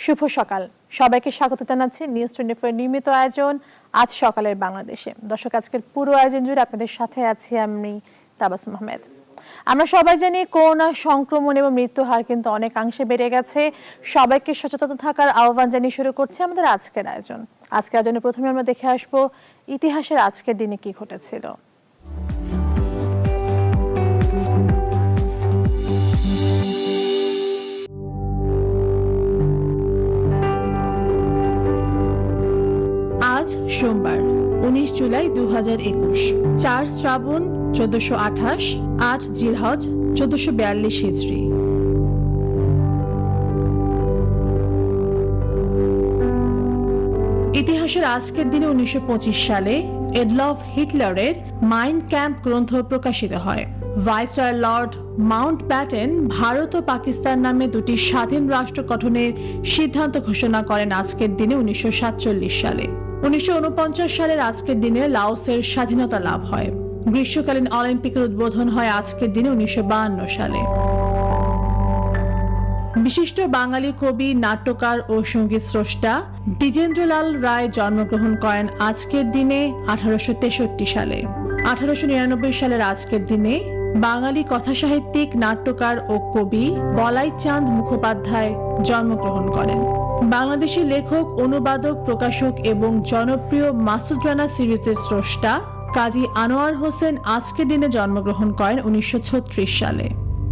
শুভ সকাল, সবাইকে স্বাগত জানাচ্ছি নিউজ 24 নিয়মিত আয়োজন আজ সকালের বাংলাদেশে। দর্শক, আজকের পুরো আয়োজন জুড়ে আপনাদের সাথে আছি আমি তাবাসসুম আহমেদ। আমরা সবাই জানি করোনা সংক্রমণ এবং মৃত্যুর হার কিন্তু অনেকাংশে বেড়ে গেছে। সবাইকে সচেতন থাকার আহ্বান জানিয়ে শুরু করছি আমাদের আজকের আয়োজন। আজকের আয়োজনে প্রথমে আমরা দেখে আসবো ইতিহাসের আজকের দিনে কি ঘটেছিল। আজ সোমবার 19 জুলাই 2021, 4 শ্রাবণ 1428, 8 জিলহজ 1442 হিজরি। ইতিহাসের আজকের দিনে 1925 সালে এডলফ হিটলারের মাইন ক্যাম্প গ্রন্থ প্রকাশিত হয়। ভাইসরয় লর্ড মাউন্টব্যাটেন ভারত ও পাকিস্তান নামে দুটি স্বাধীন রাষ্ট্র গঠনের সিদ্ধান্ত ঘোষণা করেন আজকের দিনে 1947 সালে। 1949 সালের আজকের দিনে লাওসের স্বাধীনতা লাভ হয়। গ্রীষ্মকালীন অলিম্পিকের উদ্বোধন হয় আজকের দিনে 1952 সালে। বিশিষ্ট বাঙালি কবি, নাট্যকার ও সঙ্গীত স্রষ্টা দ্বিজেন্দ্রলাল রায় জন্মগ্রহণ করেন আজকের দিনে 1863 সালে। 1899 সালের আজকের দিনে বাঙালি কথাসাহিত্যিক, নাট্যকার ও কবি বলাই চাঁদ মুখোপাধ্যায় জন্মগ্রহণ করেন। বাংলাদেশি লেখক, অনুবাদক, প্রকাশক এবং জনপ্রিয় মাসুদ রানা সিরিজের স্রষ্টা কাজী আনোয়ার হোসেন আজকের দিনে জন্মগ্রহণ করেন 1936 সালে।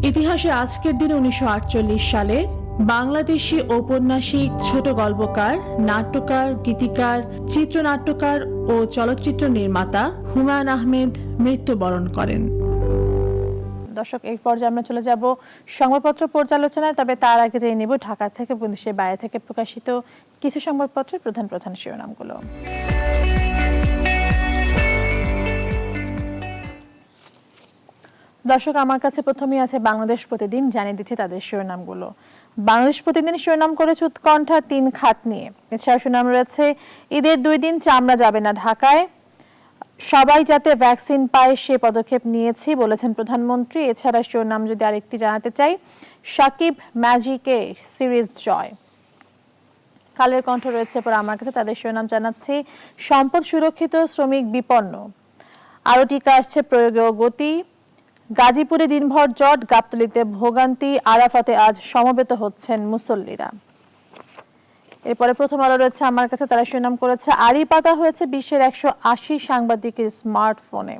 ইতিহাসে আজকের দিনে 1948 সালে বাংলাদেশি ঔপন্যাসিক, ছোট গল্পকার, নাট্যকার, গীতিকার, চিত্রনাট্যকার ও চলচ্চিত্র নির্মাতা হুমায়ুন আহমেদ মৃত্যুবরণ করেন। দর্শক, এই পর্যায়ে আমরা চলে যাব সংবাদপত্র পর্যালোচনায়। তবে তার আগে জেনে নেব ঢাকা থেকে এবং দেশের বাইরে থেকে প্রকাশিত কিছু সংবাদপত্রের প্রধান প্রধান শিরোনামগুলো। দর্শক, আমার কাছে প্রথমেই আছে বাংলাদেশ প্রতিদিন, জানিয়ে দিচ্ছে তাদের শিরোনামগুলো। বাংলাদেশ প্রতিদিন শিরোনাম করেছে উৎকণ্ঠা 3 খাত নিয়ে। এছাড়া শিরোনাম রয়েছে ঈদের 2 দিন চামড়া যাবে না ঢাকায়, সবাই যাতে ভ্যাকসিন পায় সে পদক্ষেপ নিয়েছি বলেছেন প্রধানমন্ত্রী। এছাড়া শিরোনাম যদি আরেকটি জানাতে চাই, সাকিব ম্যাজিকে সিরিজ জয়। কালের কণ্ঠ রয়েছে পর আমার কাছে, তাদের শিরোনাম জানাচ্ছি সম্পদ সুরক্ষিত, শ্রমিক বিপন্ন, আরও টিকা আসছে প্রয়োগেও গতি, গাজীপুরে দিনভর জট, গাবতলীতে ভোগান্তি, আরাফাতে আজ সমবেত হচ্ছেন মুসল্লিরা। এরপরে প্রথম আলো রয়েছে আমার কাছে, তারা শিরোনাম করেছে আড়ি পাতা হয়েছে বিশ্বের 180 সাংবাদিকের স্মার্টফোনে।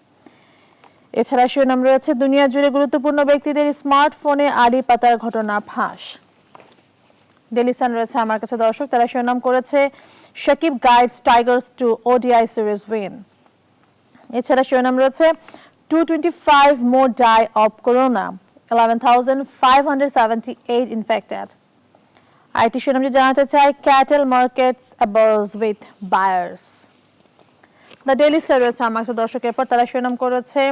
এছাড়া শিরোনাম রয়েছে দুনিয়া জুড়ে গুরুত্বপূর্ণ ব্যক্তিদের স্মার্টফোনে আড়ি পাতার ঘটনা ফাঁস। ডেইলি সান রয়েছে আমার কাছে দর্শক, তারা শিরোনাম করেছে Shakib guides Tigers to ODI series win. এছাড়া শিরোনাম রয়েছে 225 more die of corona, 11,578 infected. IT শিরোনাম জানাতে চাই cattle markets abuzz with buyers. The daily star রয়েছে আমার কাছে দর্শক, এরপর তারা শিরোনাম করেছে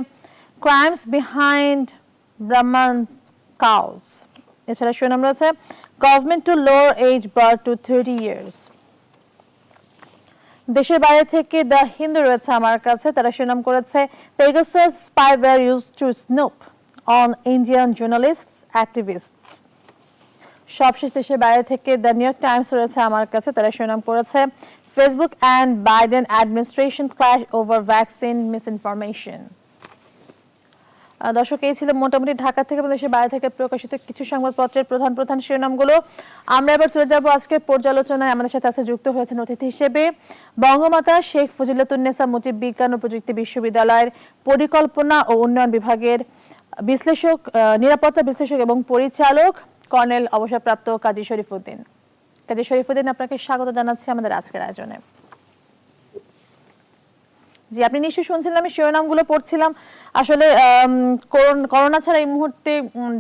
ক্রাইমস বিহাইন্ড ব্রাহ্মণ কাউস। এছাড়া শিরোনাম রয়েছে government to lower age bar to 30 years. দেশের বাইরে থেকে দ্য হিন্দু রয়েছে আমার কাছে, তারা শিরোনাম করেছে Pegasus spyware used to Snoop on Indian journalists activists. সবশেষ দেশের বাইরে থেকে দ্য নিউ ইয়র্ক টাইমস রয়েছে আমার কাছে, তারা শিরোনাম করেছে Facebook and Biden administration clash over vaccine misinformation. দর্শক, এই ছিল মোটামুটি ঢাকা থেকে এবং দেশের বাইরে থেকে প্রকাশিত কিছু সংবাদপত্রের প্রধান প্রধান শিরোনামগুলো। আমরা এবার চলে যাব আজকের পর্যালোচনায়। আমাদের সাথে আছে যুক্ত হয়েছেন অতিথি হিসেবে বঙ্গমাতা শেখ ফজিলাতুন্নেসা মুজিব বিজ্ঞান ও প্রযুক্তি বিশ্ববিদ্যালয়ের পরিকল্পনা ও উন্নয়ন বিভাগের বিশ্লেষক, নিরাপত্তা বিশ্লেষক এবং পরিচালক কর্নেল অবসরপ্রাপ্ত কাজী শরীফুদ্দিন। কাজী শরীফুদ্দিন, আপনাকে স্বাগত জানাচ্ছি আমাদের আজকের আয়োজনে। জি, আপনি নিশ্চয়ই শুনছিলেন আমি শিরোনামগুলো পড়ছিলাম। আসলে করোনা ছাড়া এই মুহূর্তে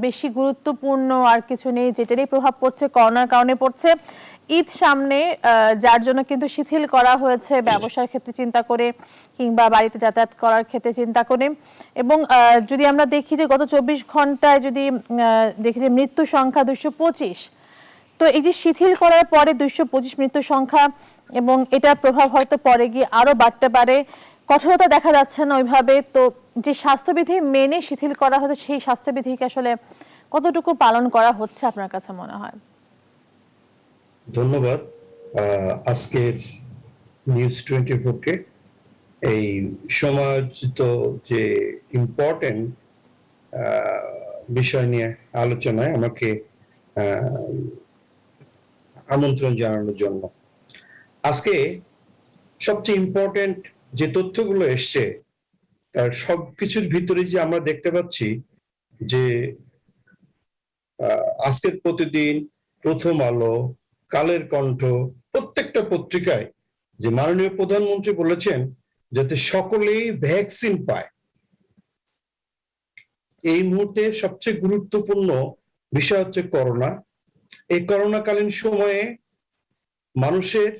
বেশি গুরুত্বপূর্ণ আর কিছু নেই, যেটারই প্রভাব পড়ছে করোনার কারণে পড়ছে। ঈদ সামনে, যার জন্য কিন্তু শিথিল করা হয়েছে ব্যবসার ক্ষেত্রে চিন্তা করে কিংবা বাড়িতে যাতায়াত করার ক্ষেত্রে চিন্তা করে। এবং যদি আমরা দেখি যে গত 24 ঘন্টায় যদি দেখি যে মৃত্যু সংখ্যা 225, তো এই যে শিথিল করার পরে 225 মৃত্যু সংখ্যা এবং এটার প্রভাব হয়তো পরে গিয়ে আরো বাড়তে পারে। কঠোরতা দেখা যাচ্ছে না ওইভাবে। তো যে স্বাস্থ্যবিধি মেনে শিথিল করা হচ্ছে, সেই স্বাস্থ্যবিধিকে আসলে কতটুকু পালন করা হচ্ছে আপনার কাছে মনে হয়? ধন্যবাদ। আজকের নিউজ 24 কে এই সমালোচিত যে ইম্পর্টেন্ট বিষয় নিয়ে আলোচনায় আমাকে আমন্ত্রণ জানানোর জন্য। আজকে সবচেয়ে ইম্পর্টেন্ট যে তথ্যগুলো এসছে তার সবকিছুর ভিতরে যে আমরা দেখতে পাচ্ছি যে আজকের প্রতিদিন, প্রথম আলো, কালের কণ্ঠ, প্রত্যেকটা পত্রিকায় যে মাননীয় প্রধানমন্ত্রী বলেছেন যাতে সকলেই ভ্যাকসিন পায়। এই মুহূর্তে সবচেয়ে গুরুত্বপূর্ণ বিষয় হচ্ছে করোনা। এই করোনাকালীন সময়ে মানুষের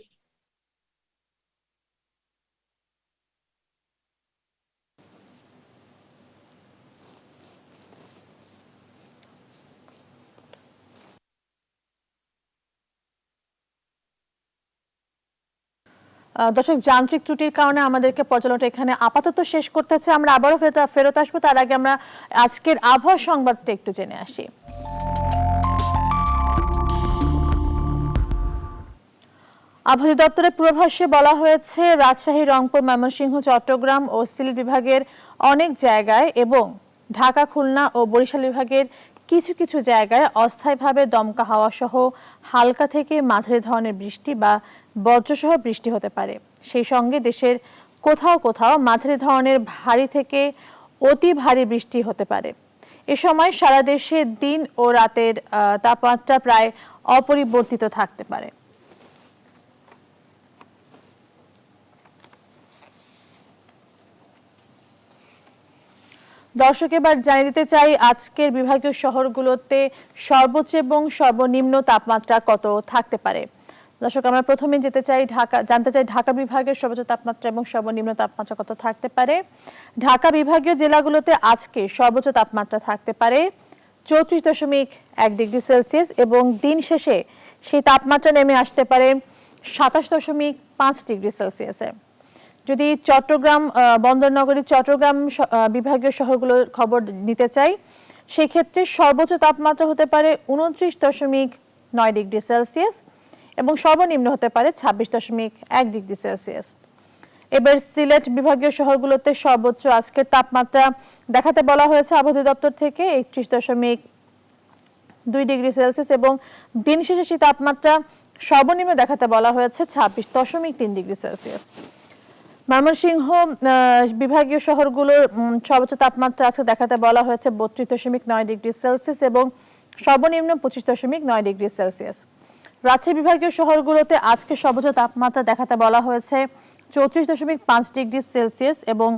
দর্শক, যান্ত্রিক ত্রুটির কারণে আমাদেরকে পর্যালোচনা এখানে আপাতত শেষ করতে হচ্ছে। আমরা আবারও ফেরত আসবো, তার আগে আমরা আজকের আবহাওয়া সংবাদটা একটু জেনে আসি। আবহাওয়া দপ্তরের পূর্বাভাসে বলা হয়েছে রাজশাহী, রংপুর, ময়মনসিংহ, চট্টগ্রাম ও সিলেট বিভাগের অনেক জায়গায় এবং ঢাকা, খুলনা ও বরিশাল বিভাগের কিছু কিছু জায়গায় অস্থায়ীভাবে দমকা হাওয়া সহ হালকা থেকে মাঝারি ধরনের বৃষ্টি বা বজ্রসহ বৃষ্টি হতে পারে। সেই সঙ্গে দেশের কোথাও কোথাও মাঝারি ধরনের ভারী থেকে অতি ভারী বৃষ্টি হতে পারে। এ সময় সারা দেশে দিন ও রাতের তাপমাত্রা প্রায় অপরিবর্তিত থাকতে পারে। দর্শক, এবার জানিয়ে দিতে চাই আজকের বিভাগীয় শহরগুলোতে সর্বোচ্চ এবং সর্বনিম্ন তাপমাত্রা কত থাকতে পারে। দর্শক, আমরা প্রথমে জানতে চাই ঢাকা বিভাগের সর্বোচ্চ তাপমাত্রা এবং সর্বনিম্ন তাপমাত্রা কত থাকতে পারে। ঢাকা বিভাগীয় জেলাগুলোতে আজকে সর্বোচ্চ তাপমাত্রা থাকতে পারে 34.1 ডিগ্রি সেলসিয়াস এবং দিন শেষে সেই তাপমাত্রা নেমে আসতে পারে 27.5 ডিগ্রি সেলসিয়াসে। যদি চট্টগ্রাম বন্দরনগরী চট্টগ্রাম বিভাগীয় শহরগুলোর খবর নিতে চাই, সেই ক্ষেত্রে সর্বোচ্চ তাপমাত্রা হতে পারে 29.9 ডিগ্রি সেলসিয়াস এবং সর্বনিম্ন হতে পারে 26.1 ডিগ্রি সেলসিয়াস। এবার সিলেট বিভাগীয় শহরগুলোতে সর্বোচ্চ আজকের তাপমাত্রা দেখাতে বলা হয়েছে আবহাওয়া দপ্তর থেকে 31.2 ডিগ্রি সেলসিয়াস এবং দিন শেষে সেই তাপমাত্রা সর্বনিম্ন দেখাতে বলা হয়েছে 26.3 ডিগ্রি সেলসিয়াস। ময়মনসিংহ বিভাগীয় শহরগুলোর সর্বোচ্চ তাপমাত্রা আজকে দেখাতে বলা হয়েছে 32.9 ডিগ্রি সেলসিয়াস এবং সর্বনিম্ন 25.9 ডিগ্রি সেলসিয়াস। রাজশাহী বিভাগীয় শহরগুলোতে আজকে সর্বোচ্চ তাপমাত্রা দেখাতে বলা হয়েছে 34.5 ডিগ্রি সেলসিয়াস এবং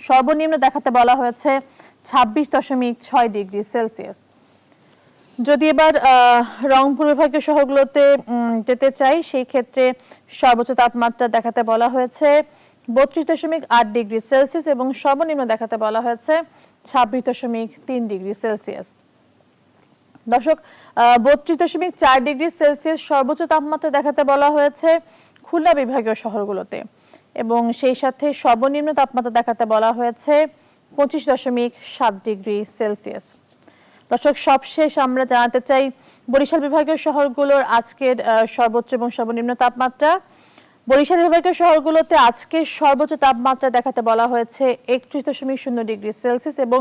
সর্বনিম্ন দেখাতে বলা হয়েছে 26.6 ডিগ্রি সেলসিয়াস। যদি এবার রংপুর বিভাগীয় শহরগুলোতে যেতে চাই, সেই ক্ষেত্রে সর্বোচ্চ তাপমাত্রা দেখাতে বলা হয়েছে 32.8 ডিগ্রি সেলসিয়াস এবং সর্বনিম্ন দেখাতে বলা হয়েছে 26.3 ডিগ্রি সেলসিয়াস। দর্শক, 32.4 ডিগ্রি সেলসিয়াস সর্বোচ্চ তাপমাত্রা দেখাতে বলা হয়েছে খুলনা বিভাগীয় শহরগুলোতে এবং সেই সাথে সর্বনিম্ন তাপমাত্রা দেখাতে বলা হয়েছে 25.7 ডিগ্রি সেলসিয়াস। দর্শক, সবশেষ আমরা জানাতে চাই বরিশাল বিভাগীয় শহরগুলোর আজকের সর্বোচ্চ এবং সর্বনিম্ন তাপমাত্রা। বরিশাল বিভাগীয় শহরগুলোতে আজকে সর্বোচ্চ তাপমাত্রা দেখাতে বলা হয়েছে 31.0 ডিগ্রি সেলসিয়াস এবং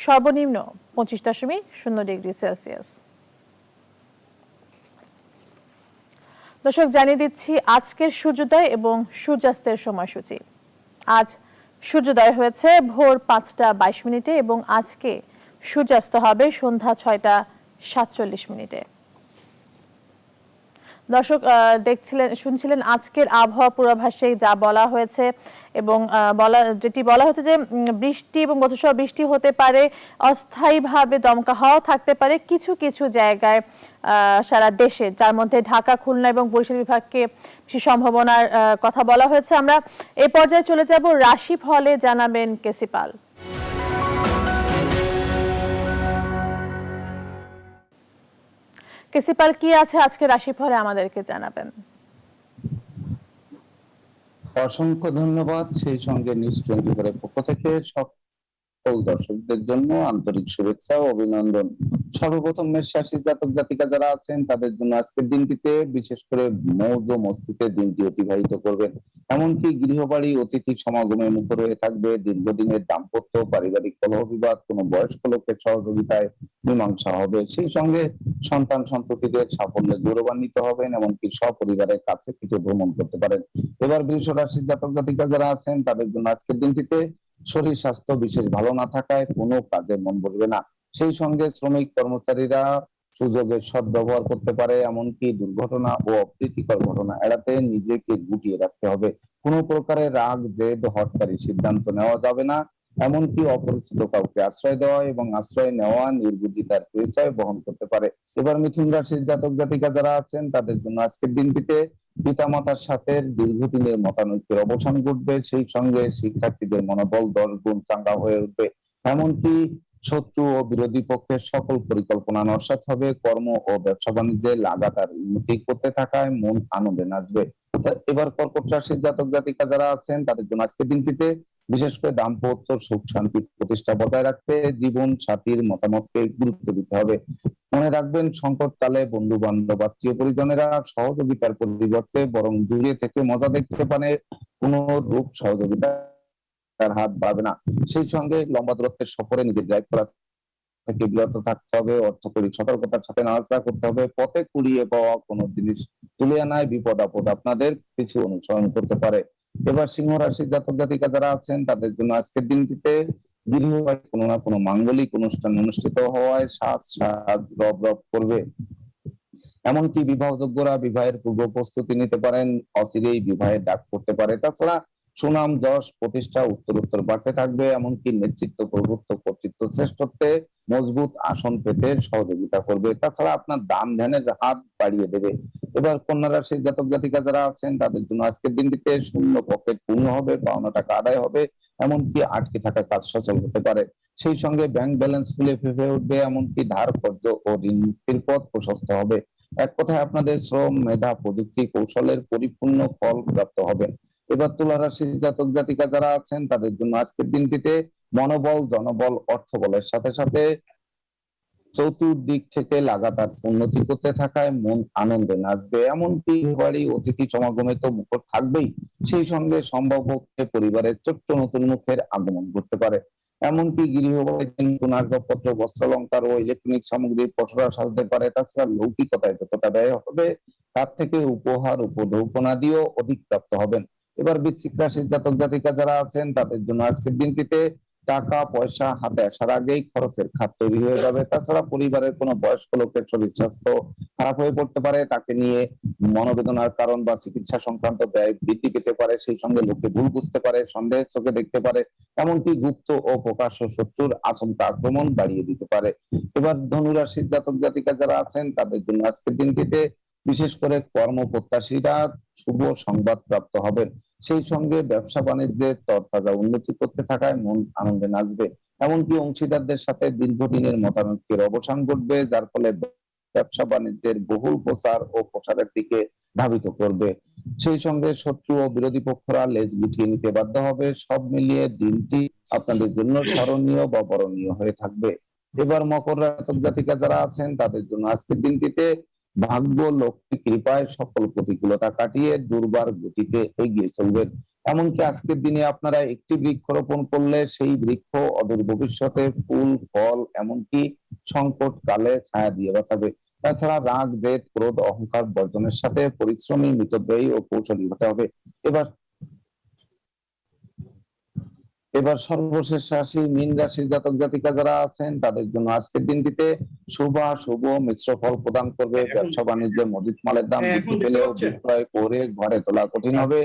সর্বনিম্ন 25.0 ডিগ্রি সেলসিয়াস। দর্শক, জানিয়ে দিচ্ছি আজকের সূর্যোদয় এবং সূর্যাস্তের সময়সূচি। আজ সূর্যোদয় হয়েছে ভোর 5টা 22 এবং আজকে সূর্যাস্ত হবে সন্ধ্যা 6টা 47। দর্শক, শুনছিলেন আজকের আবহাওয়া পূর্বাভাসে যা বলা হয়েছে এবং যেটি বলা হয়েছে যে বৃষ্টি এবং বজ্রসহ বৃষ্টি হতে পারে, অস্থায়ীভাবে দমকা হাওয়া থাকতে পারে কিছু কিছু জায়গায় সারা দেশে, যার মধ্যে ঢাকা, খুলনা এবং বরিশাল বিভাগকে বেশি সম্ভাবনার কথা বলা হয়েছে। আমরা এই পর্যায়ে চলে যাব রাশিফলে, জানাবেন কেসি পাল। কেসি পাল, কি আছে আজকে রাশিফলে আমাদেরকে জানাবেন? অসংখ্য ধন্যবাদ। সেই সঙ্গে নিউজ 24 পক্ষ থেকে সকল দর্শকদের জন্য আন্তরিক শুভেচ্ছা ও অভিনন্দন। সর্বপ্রথম মেষ রাশির জাতক জাতিকা যারা আছেন তাদের জন্য আজকের দিনটিতে বিশেষ করে মৌজ ও মস্তিতে দিনটি অতিবাহিত করবেন। এমনকি গৃহবাড়ি অতিথি সমাগমে মুখর হয়ে থাকবে। দীর্ঘদিনের দাম্পত্য পারিবারিক কলহ বিবাদ কোনো বয়স্ক লোকের সহযোগিতায় মীমাংসা হবে। সেই সঙ্গে সন্তান সন্ততিদের সাফল্যে গৌরবান্বিত হবেন, এমনকি সপরিবারের কাছে থেকে ভ্রমণ করতে পারেন। এবার বৃষ রাশির জাতক জাতিকা যারা আছেন তাদের জন্য আজকের দিনটিতে শরীর স্বাস্থ্য বিশেষ ভালো না থাকায় কোনো কাজে মন বসবে না। সেই সঙ্গে শ্রমিক কর্মচারীরা সুযোগের সদ্ব্যবহার করতে পারে, এমনকি দুর্ঘটনা ও অপ্রীতিকর ঘটনা এড়াতে নিজেকে গুটিয়ে রাখতে হবে। কোনো প্রকারের রাগ জেদ হঠকারী সিদ্ধান্ত নেওয়া যাবে না, এমনকি অপরিচিত কাউকে আশ্রয় দেওয়া এবং আশ্রয় নেওয়া নির্বুদ্ধিতার পরিচয় বহন করতে পারে। এবার মিথুন রাশির জাতক জাতিকা যারা আছেন তাদের জন্য আজকের দিনটিতে পিতামাতার সাথে দীর্ঘদিনের মতানৈক্যের অবসান ঘটবে। সেই সঙ্গে শিক্ষার্থীদের মনোবল 10 গুণ চাঙ্গা হয়ে উঠবে, এমনকি শত্রু ও বিরোধী পক্ষের সকল পরিকল্পনা নস্যাৎ হবে। কর্ম ও ব্যবসা বাণিজ্যে লাগাতার উন্নতি করতে থাকায় মন আনন্দে নাচবে। এবার কর্কট রাশির জাতক জাতিকা যারা আছেন তাদের জন্য আজকের দিনটিতে বিশেষ করে দাম্পত্য সুখ শান্তি প্রতিষ্ঠা বজায় রাখতে জীবন সাথীর মতামতকে গুরুত্ব দিতে হবে। মনে রাখবেন, সংকটকালে বন্ধু বান্ধব আত্মীয় পরিজনেরা সহযোগিতার পরিবর্তে বরং দূরে থেকে মজা দেখতে পারে, কোনো রূপ সহযোগিতার হাত বাড়বে না। সেই সঙ্গে লম্বা দূরত্বের সফরে নিজের ড্রাইভ করা থেকে বিরত থাকতে হবে। অর্থকরী সতর্কতার সাথে নাড়াচাড়া করতে হবে। পথে কুড়িয়ে পাওয়া কোনো জিনিস তুলে আনায় বিপদ আপদ আপনাদের পিছু অনুসরণ করতে পারে। এবার সিংহ রাশির জাতক জাতিকা যারা আছেন তাদের জন্য আজকের দিনটিতে গৃহবাড়ি কোনো না কোনো মাঙ্গলিক অনুষ্ঠান অনুষ্ঠিত হওয়ায় সাজ সাজ রব রব করবে। এমনকি বিবাহযোগ্যরা বিবাহের পূর্ব প্রস্তুতি নিতে পারেন, অচিরেই বিবাহের ডাক পড়তে পারে। তাছাড়া সুনাম যশ প্রতিষ্ঠা উত্তরোত্তর বাড়তে থাকবে, এমনকি নেতৃত্ব প্রভুত্ব কর্তৃত্ব শ্রেষ্ঠত্বে মজবুত আসন পেতে সহযোগিতা করবে। তাছাড়া আপনার দান ধ্যানের হাত বাড়িয়ে দেবে। এবার কন্যা রাশির জাতক জাতিকা যারা আছেন তাদের জন্য আজকের দিনটিতে শূন্য পকেট পূর্ণ হবে, পাওনা টাকা আদায় হবে, এমনকি আটকে থাকা কাজ সচল হতে পারে। সেই সঙ্গে ব্যাংক ব্যালেন্স ফুলে ফেঁপে উঠবে, এমনকি ধার কর্য ও ঋণ মুক্তির পথ প্রশস্ত হবে। এক কথায় আপনাদের শ্রম মেধা প্রযুক্তি কৌশলের পরিপূর্ণ ফল প্রাপ্ত হবে। এবার তুলা রাশির জাতক জাতিকা যারা আছেন তাদের জন্য আজকের দিনটিতে মনোবল জনবল অর্থ বলের সাথে সাথে চতুর্দিক থেকে লাগাতার উন্নতি করতে থাকায় মন আনন্দে নাচবে। এমনকি বাড়ি অতিথি সমাগমে তো মুখর থাকবেই, সেই সঙ্গে সম্ভব হচ্ছে পরিবারের ছোট্ট নতুন মুখের আগমন ঘটতে পারে। এমনকি গৃহবাড়িতে নতুন আসবাবপত্র বস্ত্রালঙ্কার ও ইলেকট্রনিক সামগ্রীর পসরা সাজতে পারে। তাছাড়া লৌকিকতায় যতটা ব্যয় হবে তার থেকে উপহার উপঢৌকনা দিয়েও অধিক প্রাপ্ত হবেন। এবার বৃশ্চিক রাশির জাতক জাতিকা যারা আছেন তাদের জন্য আজকের দিনটিতে টাকা পয়সা হাতে আসার আগেই খরচের খাত তৈরি হয়ে যাবে। তাছাড়া পরিবারের কোনো বয়স্ক লোকের শরীর স্বাস্থ্য খারাপ হয়ে পড়তে পারে, তাকে নিয়ে মনোবেদনার কারণ বা চিকিৎসা সংক্রান্ত ব্যয় বৃদ্ধি পেতে পারে। সেই সঙ্গে লোকে ভুল বুঝতে পারে, সন্দেহের চোখে দেখতে পারে, এমনকি গুপ্ত ও প্রকাশ্য শত্রুর আশঙ্কা আক্রমণ বাড়িয়ে দিতে পারে। এবার ধনু রাশির জাতক জাতিকা যারা আছেন তাদের জন্য আজকের দিনটিতে বিশেষ করে কর্মপ্রত্যাশীরা শুভ সংবাদ প্রাপ্ত হবেন। সেই সঙ্গে ব্যবসা বাণিজ্যের তরতাজা উন্নতি করতে থাকায় মন আনন্দে নাচবে। এমনকি অংশীদারদের সাথে দীর্ঘদিনের মতানৈক্যের অবসান ঘটবে, যার ফলে ব্যবসা বাণিজ্যের বহুল প্রচার ও প্রসারের দিকে ধাবিত করবে। সেই সঙ্গে শত্রু ও বিরোধী পক্ষরা লেজ গুটিয়ে নিতে বাধ্য হবে। সব মিলিয়ে দিনটি আপনাদের জন্য স্মরণীয় বা বরণীয় হয়ে থাকবে। এবার মকর জাতক জাতিকা যারা আছেন তাদের জন্য আজকের দিনটিতে ভাগ্য লক্ষ্মী কৃপায় সকল প্রতিকূলতা কাটিয়ে দুর্বার গতিতে এগিয়ে চলবেন। এমনকি আজকের দিনে আপনারা একটি বৃক্ষ রোপণ করলে সেই বৃক্ষ অদূর ভবিষ্যতে ফুল ফল এমনকি সংকট কালে ছায়া দিয়ে বাঁচাবে। তাছাড়া রাগ জেদ ক্রোধ অহংকার বর্জনের সাথে পরিশ্রমী মিতব্যয়ী ও কৌশলী হতে হবে। এবার সর্বশেষ রাশি মীন রাশির জাতক জাতিকা যারা আছেন তাদের জন্য আজকের দিনটিতে শুভ মিশ্র ফল প্রদান করবে। ব্যবসা বাণিজ্যে মজুত মালের দাম বৃদ্ধি পেলেও বিক্রয় করে ঘরে তোলা কঠিন হবে।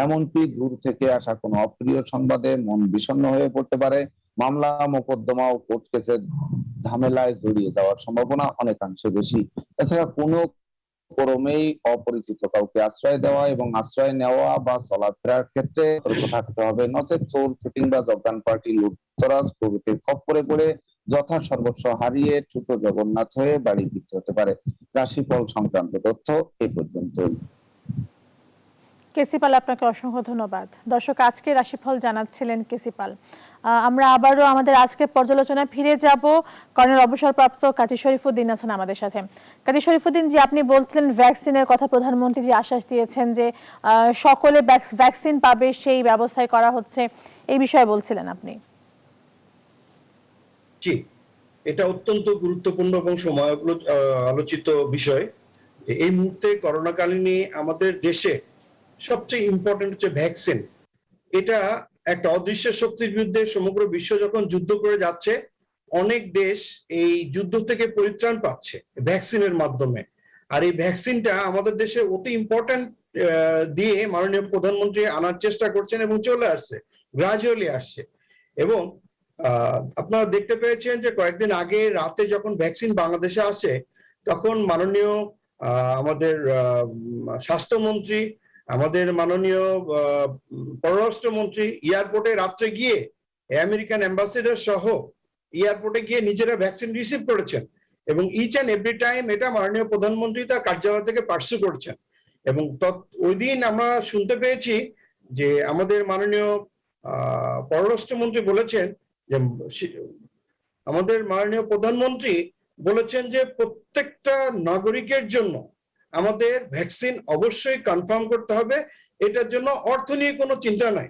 এমনকি দূর থেকে আসা কোনো অপ্রিয় সংবাদে মন বিষণ্ণ হয়ে পড়তে পারে। মামলা মোকদ্দমা ও কোর্ট কেসের ঝামেলায় জড়িয়ে যাওয়ার সম্ভাবনা অনেকাংশে বেশি। এছাড়া কোনো ক্রমেই অপরিচিত কাউকে আশ্রয় দেওয়া এবং আশ্রয় নেওয়া বা চলাফেরার ক্ষেত্রে সতর্ক থাকতে হবে, নচেত চোর চিটিং বা জগান পার্টি লুটতরাজ প্রভৃতির খপ্পরে পড়ে যথা সর্বস্ব হারিয়ে ছোট জগন্নাথ হয়ে বাড়ি ফিরতে হতে পারে। রাশিফল সংক্রান্ত তথ্য এই পর্যন্তই। কেসিপাল, আপনাকে অসংখ্য ধন্যবাদ। দর্শক, আজকে রাশিফল জানাচ্ছিলেন কেসিপাল। আমরা আবারও আমাদের আজকের পর্যালোচনায় ফিরে যাব। কর্নেল অবসরপ্রাপ্ত কাজী শরীফুদ্দীন আছেন আমাদের সাথে। কাজী শরীফুদ্দীন জি, আপনি বলছিলেন ভ্যাকসিনের কথা, প্রধানমন্ত্রী যে আশ্বাস দিয়েছেন যে সকলে ভ্যাকসিন পাবে সেই ব্যবস্থাই করা হচ্ছে, এই বিষয়ে বলছিলেন আপনি। জি, এটা অত্যন্ত গুরুত্বপূর্ণ এবং সময় আলোচিত বিষয়। এই মুহূর্তে করোনাকালীন আমাদের দেশে সবচেয়ে ইম্পর্টেন্ট হচ্ছে ভ্যাকসিন। এটা একটা অদৃশ্য শক্তির বিরুদ্ধে সমগ্র বিশ্ব যখন যুদ্ধ করে যাচ্ছে, অনেক দেশ এই যুদ্ধ থেকে পরিত্রাণ পাচ্ছে ভ্যাকসিনের মাধ্যমে। আর এই ভ্যাকসিনটা আমাদের দেশে অতি ইম্পর্টেন্ট দিয়ে মাননীয় প্রধানমন্ত্রী আনার চেষ্টা করছেন এবং চলে আসছে, গ্রাজুয়ালি আসছে। এবং আপনারা দেখতে পেয়েছেন যে কয়েকদিন আগে রাতে যখন ভ্যাকসিন বাংলাদেশে আসে, তখন মাননীয় আমাদের স্বাস্থ্যমন্ত্রী, আমাদের মাননীয় পররাষ্ট্রমন্ত্রী এয়ারপোর্টে রাত্রে গিয়ে আমেরিকান অ্যাম্বাসেডর সহ এয়ারপোর্টে গিয়ে নিজেরা ভ্যাকসিন রিসিভ করেছেন। এবং ইচ অ্যান্ড এভরি টাইম এটা মাননীয় প্রধানমন্ত্রী তার কার্যালয় থেকে পার্সু করছেন। এবং ওই দিন আমরা শুনতে পেয়েছি যে আমাদের মাননীয় পররাষ্ট্রমন্ত্রী বলেছেন যে আমাদের মাননীয় প্রধানমন্ত্রী বলেছেন যে প্রত্যেকটা নাগরিকের জন্য আমাদের ভ্যাকসিন অবশ্যই কনফার্ম করতে হবে, এটার জন্য অর্থ নিয়ে কোনো চিন্তা নাই।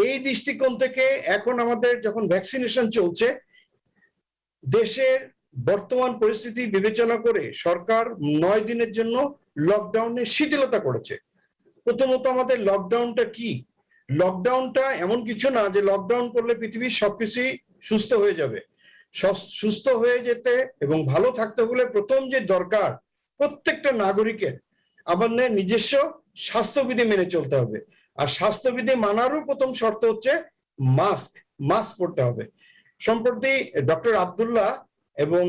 এই দৃষ্টিকোণ থেকে এখন আমাদের যখন ভ্যাকসিনেশন চলছে, দেশের বর্তমান পরিস্থিতি বিবেচনা করে সরকার 9 দিনের জন্য লকডাউনের শিথিলতা করেছে। প্রথমত আমাদের লকডাউনটা কি? লকডাউনটা এমন কিছু না যে লকডাউন করলে পৃথিবীর সবকিছুই সুস্থ হয়ে যাবে। সুস্থ হয়ে যেতে এবং ভালো থাকতে হলে প্রথম যে দরকার, প্রত্যেকটা নাগরিকের আমাদের নিজস্ব স্বাস্থ্যবিধি মেনে চলতে হবে। আর স্বাস্থ্যবিধি মানারও প্রথম শর্ত হচ্ছে মাস্ক পরতে হবে। সম্প্রতি ডক্টর আব্দুল্লাহ এবং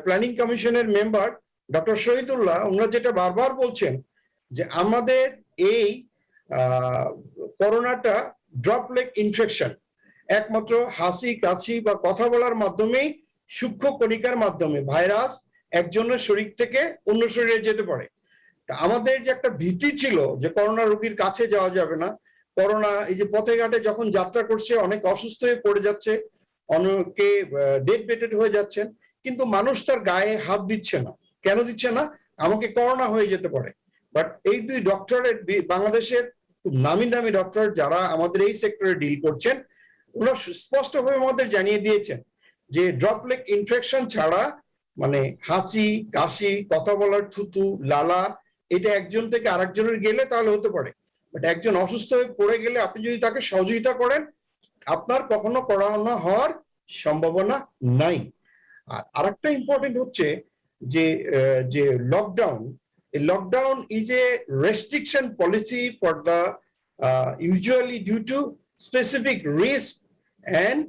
প্ল্যানিং কমিশনের মেম্বার ডক্টর শহীদুল্লাহ, ওনারা যেটা বারবার বলছেন যে আমাদের এই করোনাটা ড্রপলেট ইনফেকশন, একমাত্র হাসি কাশি বা কথা বলার মাধ্যমেই সূক্ষ্ম কণিকার মাধ্যমে ভাইরাস একজনের শরীর থেকে অন্য শরীরে যেতে পারে। আমাদের যে একটা ভীতি ছিল যে করোনা রোগীর কাছে যাওয়া যাবে না, করোনা এই যে পথে ঘাটে যখন যাত্রা করছে অনেক অসুস্থ হয়ে পড়ে যাচ্ছে, অনেকে ডেড বেডেড হয়ে যাচ্ছেন, কিন্তু মানুষ তার গায়ে হাত দিচ্ছে না। কেন দিচ্ছে না? আমাকে করোনা হয়ে যেতে পারে। বাট এই দুই ডক্টরের, বাংলাদেশের খুব নামি দামি ডক্টর যারা আমাদের এই সেক্টরে ডিল করছেন, ওনারা স্পষ্টভাবে আমাদের জানিয়ে দিয়েছেন যে ড্রপলেট ইনফেকশন ছাড়া, মানে হাঁচি কাশি, কথা বলার থুতু লালা, এটা একজন থেকে আরেকজনের গেলে তাহলে হতে পারে। বাট একজন অসুস্থ হয়ে পড়ে গেলে আপনি যদি তাকে সহযোগিতা করেন, আপনার কখনো করোনা হওয়ার সম্ভাবনা নাই। আর আরেকটা ইম্পর্টেন্ট হচ্ছে যে lockdown is a restriction policy for the usually due to specific risk and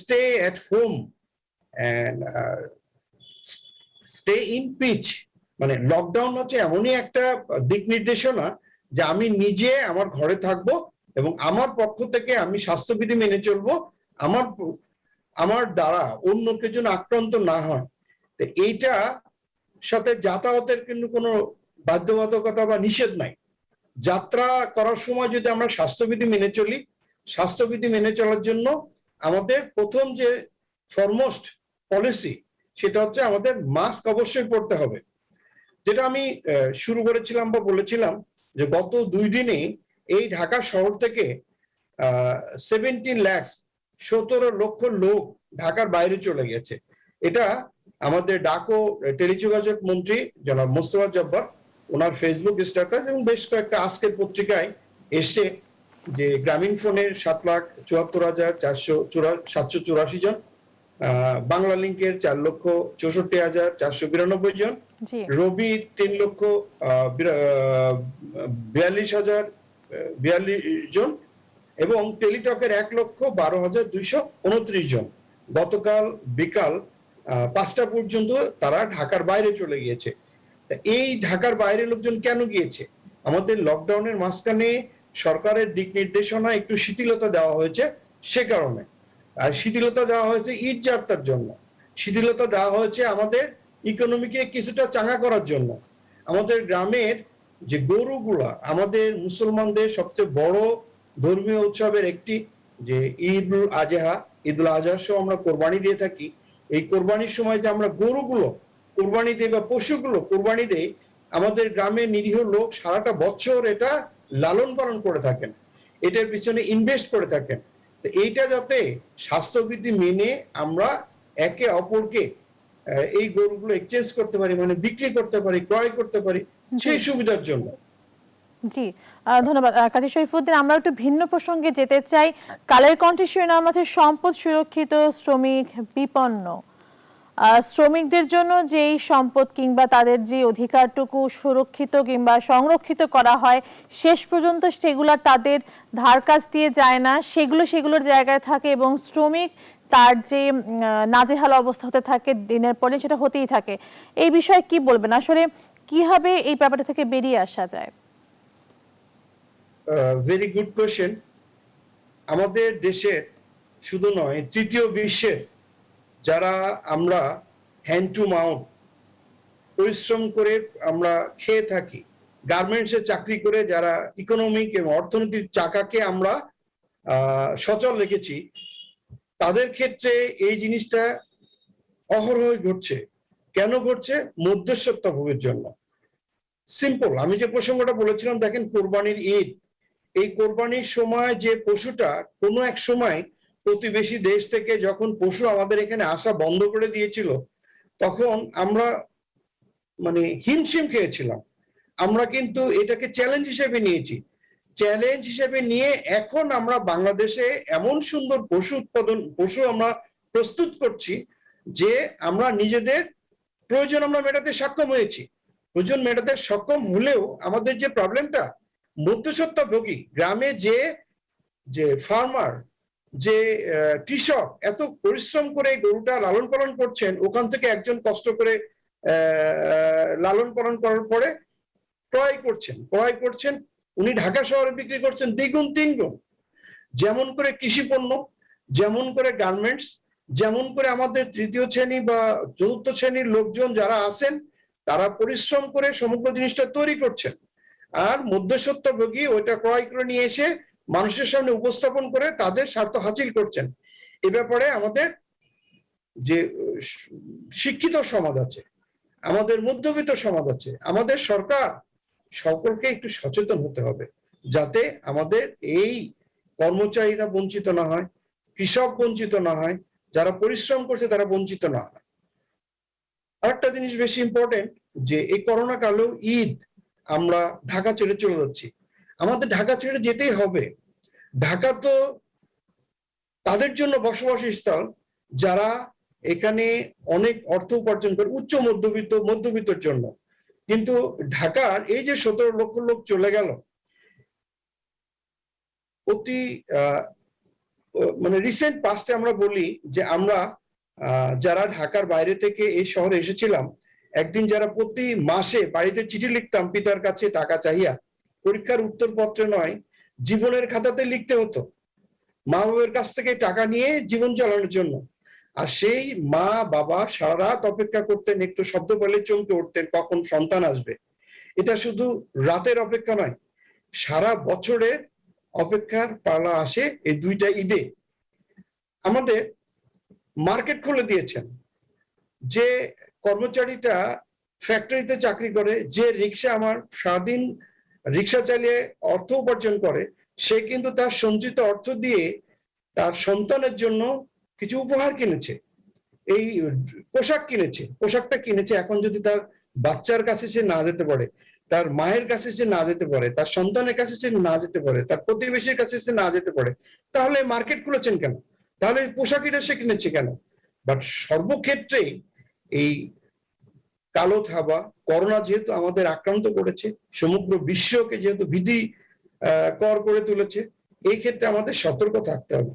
stay at home and stay in pitch। মানে লকডাউন হচ্ছে এমনই একটা দিক নির্দেশনা যে আমি নিজে আমার ঘরে থাকবো এবং আমার পক্ষ থেকে আমি স্বাস্থ্যবিধি মেনে চলবো, আমার দ্বারা অন্য কেউ যেন আক্রান্ত না হয়। তো এইটা সাথে যাতায়াতের কিন্তু কোনো বাধ্যবাধকতা বা নিষেধ নাই। যাত্রা করার সময় যদি আমরা স্বাস্থ্যবিধি মেনে চলি, স্বাস্থ্যবিধি মেনে চলার জন্য আমাদের প্রথম যে ফরমোস্ট পলিসি সেটা হচ্ছে আমাদের মাস্ক অবশ্যই পরতে হবে। যেটা আমি শুরু করেছিলাম বা বলেছিলাম যে গত 2 দিনে এই ঢাকা শহর থেকে 17 লক্ষ লোক ঢাকার বাইরে চলে গেছে। এটা আমাদের ডাক ও টেলিযোগাযোগ মন্ত্রী জনাব মোস্তফা জব্বার ওনার ফেসবুক স্ট্যাটাস এবং বেশ কয়েকটা আজকের পত্রিকায় এসে যে গ্রামীণ ফোনের 7,74,784 জন, বাংলা লিংকের 4,64,492 জন, রবি 3,42,042 জন এবং টেলিটকের 1,12,229 জন গতকাল বিকাল 5টা পর্যন্ত তারা ঢাকার বাইরে চলে গিয়েছে। এই ঢাকার বাইরে লোকজন কেন গিয়েছে? আমাদের লকডাউনের মাঝখানে সরকারের দিক নির্দেশনা একটু শিথিলতা দেওয়া হয়েছে, সে কারণে। আর শিথিলতা দেওয়া হয়েছে ঈদ যাত্রার জন্য, শিথিলতা দেওয়া হয়েছে আমাদের ইকোনমিকে কিছুটা চাঙ্গা করার জন্য। আমাদের গ্রামের যে গরুগুলা আমাদের মুসলমানদের সবচেয়ে বড় ধর্মীয় উৎসবের একটি, যে ঈদুল আজহা, ঈদুল আজহার সময় আমরা কোরবানি দিয়ে থাকি। এই কোরবানির সময় যে আমরা গরুগুলো কোরবানি দেই বা পশুগুলো কোরবানি দেই, আমাদের গ্রামের নিরীহ লোক সারাটা বছর এটা লালন পালন করে থাকেন, এটার পিছনে ইনভেস্ট করে থাকেন। তো এইটা যাতে স্বাস্থ্যবিধি মেনে আমরা একে অপরকে এই গরুগুলো এক্সচেঞ্জ করতে পারি, মানে বিক্রি করতে পারি, ক্রয় করতে পারি, সেই সুবিধার জন্য। জি, ধন্যবাদ কাজী শরীফুদ্দিন। আমরা একটু ভিন্ন প্রসঙ্গে যেতে চাই। কালের কণ্ঠে শিরোনাম আছে সম্পদ সুরক্ষিত, শ্রমিক বিপন্ন। শ্রমিকদের জন্য যেই সম্পদ কিংবা তাদের যে অধিকারটুকু সুরক্ষিত কিংবা সংরক্ষিত করা হয়, শেষ পর্যন্ত সেগুলো তাদের ধার কাছ দিয়ে যায় না, সেগুলোর জায়গায় থাকে, এবং শ্রমিক তার যে নাজেহাল অবস্থা হতে থাকে দিনের পর দিন, সেটা হতেই থাকে। এই বিষয়ে কি বলবেন, আসলে কিভাবে এই ব্যাপারটা থেকে বেরিয়ে আসা যায়? Very good question. আমাদের দেশের শুধু নয়, তৃতীয় বিশ্বের যারা আমরা হ্যান্ড টু মাউথ পরিশ্রম করে আমরা খেয়ে থাকি, গার্মেন্টসে চাকরি করে যারা ইকোনমিক এবং অর্থনীতির চাকাকে আমরা সচল রেখেছি, তাদের ক্ষেত্রে এই জিনিসটা অহরহ ঘটছে। কেন ঘটছে? মধ্যস্বত্বভোগের জন্য। সিম্পল, আমি যে প্রসঙ্গটা বলেছিলাম, দেখেন কোরবানির ঈদ, এই কোরবানির সময় যে পশুটা কোনো এক সময় প্রতিবেশী দেশ থেকে যখন পশু আমাদের এখানে আসা বন্ধ করে দিয়েছিল, তখন আমরা মানে হিমশিম খেয়েছিলাম। আমরা কিন্তু এটাকে চ্যালেঞ্জ হিসেবে নিয়েছি। চ্যালেঞ্জ হিসেবে নিয়ে এখন আমরা বাংলাদেশে এমন সুন্দর পশু আমরা প্রস্তুত করছি যে আমরা নিজেদের প্রয়োজন আমরা মেটাতে সক্ষম হয়েছি। প্রয়োজন মেটাতে সক্ষম হলেও আমাদের যে প্রবলেমটা, মধ্যস্বত্বভোগী গ্রামে যে ফার্মার, যে কৃষক এত পরিশ্রম করে গরুটা লালন পালন করছেন, ওখান থেকে একজন কষ্ট করে লালন পালন করার পরে ক্রয় করছেন, উনি ঢাকা শহরে বিক্রি করছেন দ্বিগুণ তিনগুণ। যেমন করে কৃষি পণ্য, যেমন করে গার্মেন্টস, যেমন করে আমাদের তৃতীয় শ্রেণী বা চতুর্থ শ্রেণীর লোকজন যারা আছেন, তারা পরিশ্রম করে সমগ্র জিনিসটা তৈরি করছেন, আর মধ্যস্বত্বভোগী ওইটা ক্রয় করে নিয়ে এসে মানুষের সামনে উপস্থাপন করে তাদের স্বার্থ হাসিল করছেন। এ ব্যাপারে আমাদের যে শিক্ষিত সমাজ আছে, আমাদের মধ্যবিত্ত সমাজ আছে, আমাদের সরকার, সকলকে একটু সচেতন হতে হবে, যাতে আমাদের এই কর্মচারীরা বঞ্চিত না হয়, কৃষক বঞ্চিত না হয়, যারা পরিশ্রম করছে তারা বঞ্চিত না হয়। আরেকটা জিনিস বেশি ইম্পর্টেন্ট, যে এই করোনা কালেও ঈদ আমরা ঢাকা ছেড়ে চলে যাচ্ছি। আমাদের ঢাকা ছেড়ে যেতেই হবে। ঢাকা তো তাদের জন্য বসবাসের স্থল যারা এখানে অনেক অর্থ উপার্জন করে, উচ্চ মধ্যবিত্তের জন্য। কিন্তু ঢাকার এই যে 17 লক্ষ লোক চলে গেল, অতি মানে রিসেন্ট পাস্টে আমরা বলি যে আমরা যারা ঢাকার বাইরে থেকে এই শহরে এসেছিলাম, একদিন যারা প্রতি মাসে বাড়িতে চিঠি লিখতাম পিতার কাছে টাকা চাহিয়া, পরীক্ষার উত্তরপত্রে নয়, জীবনের খাতাতে লিখতে হতো, মা বাবার কাছ থেকে টাকা নিয়ে জীবন চালানোর জন্য। আর সেই মা বাবা সারা রাত অপেক্ষা করতেন, একটু শব্দ পেলে চমকে উঠতেন কখন সন্তান আসবে। এটা শুধু রাতের অপেক্ষা নয়, সারা বছরের অপেক্ষার পালা আসে এই দুইটা ঈদে। আমাদের মার্কেট খুলে দিয়েছেন। যে কর্মচারীটা ফ্যাক্টরিতে চাকরি করে, যে আমার সারাদিন রিক্সা চালিয়ে অর্থ উপার্জন করে, সে কিন্তু তার সঞ্চিত অর্থ দিয়ে তার সন্তানের জন্য কিছু উপহার কিনেছে, এই পোশাকটা কিনেছে। এখন যদি তার বাচ্চার কাছে সে না যেতে পারে, তার মায়ের কাছে সে না যেতে পারে, তার সন্তানের কাছে সে না যেতে পারে, তার প্রতিবেশীর কাছে সে না যেতে পারে, তাহলে মার্কেট খুলেছেন কেন? তাহলে পোশাকিটা সে কিনেছে কেন? বাট সর্বক্ষেত্রে এই কালো থাবা করোনা যেহেতু আমাদের আক্রান্ত করেছে, সমগ্র বিশ্বকে যেহেতু ভীতি কর করে তুলেছে, এই ক্ষেত্রে আমাদের সতর্ক থাকতে হবে।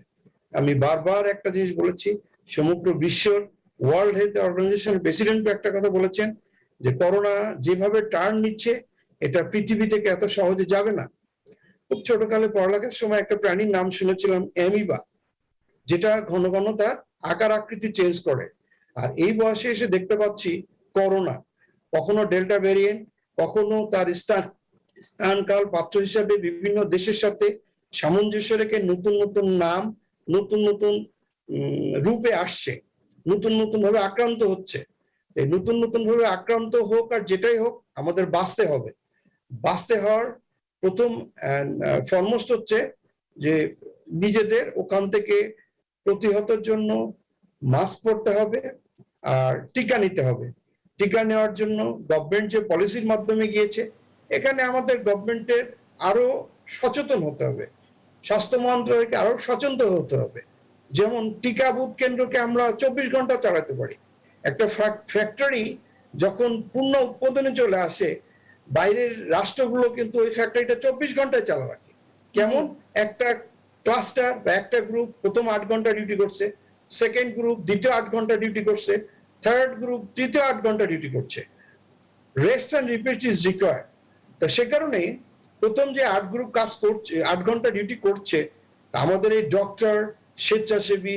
আমি বারবার একটা জিনিস বলেছি, সমগ্র বিশ্বর ওয়ার্ল্ড হেলথ অর্গানাইজেশন প্রেসিডেন্ট একটা কথা বলেছেন, যে করোনা যেভাবে টার্ন নিচ্ছে, এটা পৃথিবী থেকে এত সহজে যাবে না। খুব ছোটকালে পড়ালেখার সময় একটা প্রাণীর নাম শুনেছিলাম, অ্যামিবা, যেটা ঘন ঘন তার আকার আকৃতি চেঞ্জ করে। আর এই বয়সে এসে দেখতে পাচ্ছি করোনা, কখনো ডেল্টা ভ্যারিয়েন্ট, কখনো তার স্থানকাল পাত্র হিসাবে বিভিন্ন দেশের সাথে সামঞ্জস্য রেখে নতুন নতুন নাম, নতুন নতুন রূপে আসছে, নতুন নতুন ভাবে আক্রান্ত হচ্ছে। এই নতুন নতুন ভাবে আক্রান্ত হোক আর যেটাই হোক, আমাদের বাঁচতে হবে। বাঁচতে হওয়ার প্রথম ফরমোস্ট হচ্ছে যে নিজেদের ওখান থেকে প্রতিহতের জন্য মাস্ক পরতে হবে আর টিকা নিতে হবে। টিকা নেওয়ার জন্য গভর্নমেন্ট যে পলিসির মাধ্যমে গিয়েছে, এখানে আমাদের গভর্নমেন্টের আরো সচেতন হতে হবে, স্বাস্থ্য মন্ত্রণালয়কে আরো সচেতন হতে হবে। যেমন টিকা বুথ কেন্দ্রকে আমরা 24 ঘন্টা চালাতে পারি। একটা ফ্যাক্টরি যখন পূর্ণ উৎপাদনে চলে আসে, বাইরের রাষ্ট্রগুলো কিন্তু ওই ফ্যাক্টরিটা 24 ঘন্টায় চালা রাখে। কেমন? একটা ক্লাস্টার বা একটা গ্রুপ প্রথম 8 ঘন্টা ডিউটি করছে, সেকেন্ড গ্রুপ দ্বিতীয় 8 ঘন্টা ডিউটি করছে, থার্ড গ্রুপ তৃতীয় 8 ঘন্টা ডিউটি করছে। Rest and repeat is required. তা সে কারণে প্রথম যে 8 গ্রুপ কাজ করছে, 8 ঘন্টা ডিউটি করছে, আমাদের এই ডক্টর, স্বেচ্ছাসেবী,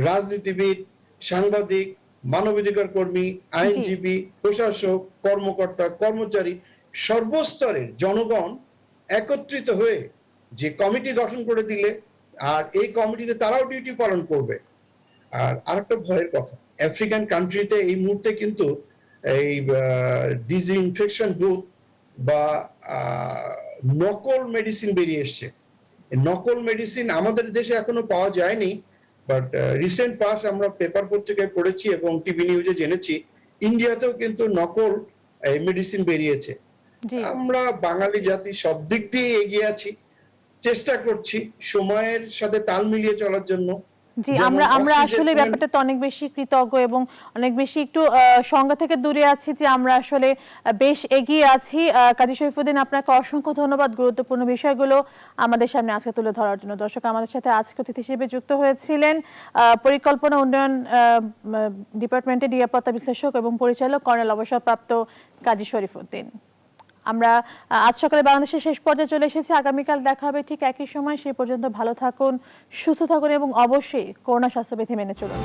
রাজনীতিবিদ, সাংবাদিক, মানবাধিকার কর্মী, আইনজীবী, প্রশাসক, কর্মকর্তা, কর্মচারী, সর্বস্তরের জনগণ একত্রিত হয়ে যে কমিটি গঠন করে দিলে, আর এই কমিটিতে তারাও ডিউটি পালন করবে। আর আরেকটা ভয়ের কথা, আফ্রিকান কান্ট্রিতে এই মুহূর্তে কিন্তু এই ডিসইনফেকশন বুথ বা নকল মেডিসিন বেরিয়ে এসছে। নকল মেডিসিন আমাদের দেশে এখনো পাওয়া যায়নি, বাট রিসেন্ট পাস আমরা পেপার পত্রিকায় পড়েছি এবং টিভি নিউজে জেনেছি ইন্ডিয়াতেও কিন্তু নকল মেডিসিন বেরিয়েছে। আমরা বাঙালি জাতি সব দিক দিয়ে এগিয়ে আছি, চেষ্টা করছি সময়ের সাথে তাল মিলিয়ে চলার জন্য। জি, আমরা আসলে ব্যাপারটাতে অনেক বেশি কৃতজ্ঞ এবং অনেক বেশি একটু সংজ্ঞা থেকে দূরে আছি যে আমরা আসলে বেশ এগিয়ে আছি। কাজী শরীফুদ্দীন, আপনাকে অসংখ্য ধন্যবাদ গুরুত্বপূর্ণ বিষয়গুলো আমাদের সামনে আজকে তুলে ধরার জন্য। দর্শক, আমাদের সাথে আজকে অতিথি হিসেবে যুক্ত হয়েছিলেন পরিকল্পনা উন্নয়ন ডিপার্টমেন্টের নিরাপত্তা বিশ্লেষক এবং পরিচালক কর্নেল অবসরপ্রাপ্ত কাজী শরীফুদ্দীন। আমরা আজ সকালে বাংলাদেশের শেষ পর্যায়ে চলে এসেছি। আগামীকাল দেখা হবে ঠিক একই সময়। সেই পর্যন্ত ভালো থাকুন, সুস্থ থাকুন এবং অবশ্যই করোনা স্বাস্থ্যবিধি মেনে চলুন।